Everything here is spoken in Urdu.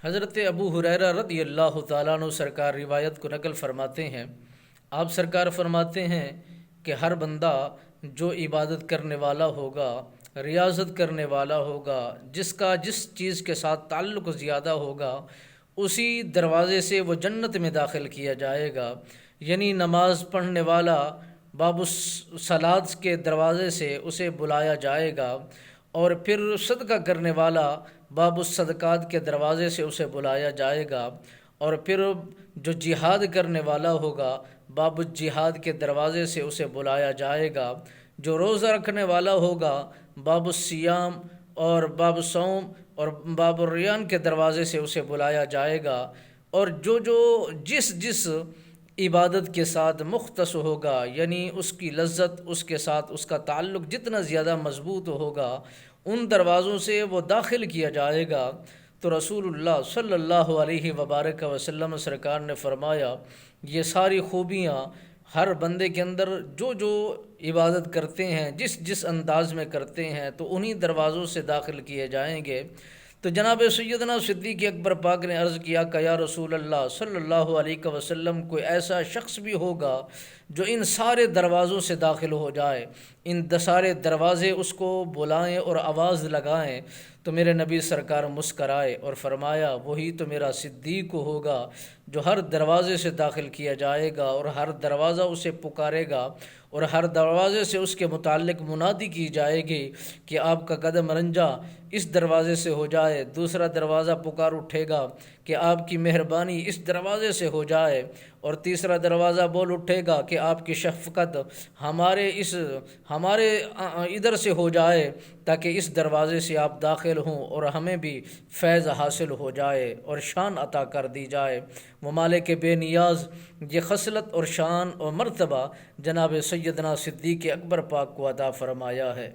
حضرت ابو ہریرہ رضی اللہ تعالیٰ عنہ سرکار روایت کو نقل فرماتے ہیں۔ آپ سرکار فرماتے ہیں کہ ہر بندہ جو عبادت کرنے والا ہوگا، ریاضت کرنے والا ہوگا، جس کا جس چیز کے ساتھ تعلق زیادہ ہوگا، اسی دروازے سے وہ جنت میں داخل کیا جائے گا۔ یعنی نماز پڑھنے والا باب الصلاۃ کے دروازے سے اسے بلایا جائے گا، اور پھر صدقہ کرنے والا باب الصدقات کے دروازے سے اسے بلایا جائے گا، اور پھر جو جہاد کرنے والا ہوگا باب الجہاد کے دروازے سے اسے بلایا جائے گا، جو روزہ رکھنے والا ہوگا باب الصیام اور باب الصوم اور باب الریان کے دروازے سے اسے بلایا جائے گا، اور جو جس عبادت کے ساتھ مختص ہوگا، یعنی اس کی لذت اس کے ساتھ اس کا تعلق جتنا زیادہ مضبوط ہوگا، ان دروازوں سے وہ داخل کیا جائے گا۔ تو رسول اللہ صلی اللہ علیہ وبارک وسلم سرکار نے فرمایا، یہ ساری خوبیاں ہر بندے کے اندر جو عبادت کرتے ہیں، جس انداز میں کرتے ہیں، تو انہی دروازوں سے داخل کیے جائیں گے۔ تو جناب سیدنا صدیق اکبر پاک نے عرض کیا کہ یا رسول اللہ صلی اللہ علیہ وسلم، کوئی ایسا شخص بھی ہوگا جو ان سارے دروازوں سے داخل ہو جائے، ان سارے دروازے اس کو بلائیں اور آواز لگائیں؟ تو میرے نبی سرکار مسکرائے اور فرمایا، وہی تو میرا صدیق ہوگا جو ہر دروازے سے داخل کیا جائے گا، اور ہر دروازہ اسے پکارے گا، اور ہر دروازے سے اس کے متعلق منادی کی جائے گی کہ آپ کا قدم رنجا اس دروازے سے ہو جائے۔ دوسرا دروازہ پکار اٹھے گا کہ آپ کی مہربانی اس دروازے سے ہو جائے، اور تیسرا دروازہ بول اٹھے گا کہ آپ کی شفقت ہمارے ادھر سے ہو جائے، تاکہ اس دروازے سے آپ داخل ہوں اور ہمیں بھی فیض حاصل ہو جائے اور شان عطا کر دی جائے۔ ممالک بے نیاز یہ خصلت اور شان اور مرتبہ جناب سیدنا صدیق اکبر پاک کو عطا فرمایا ہے۔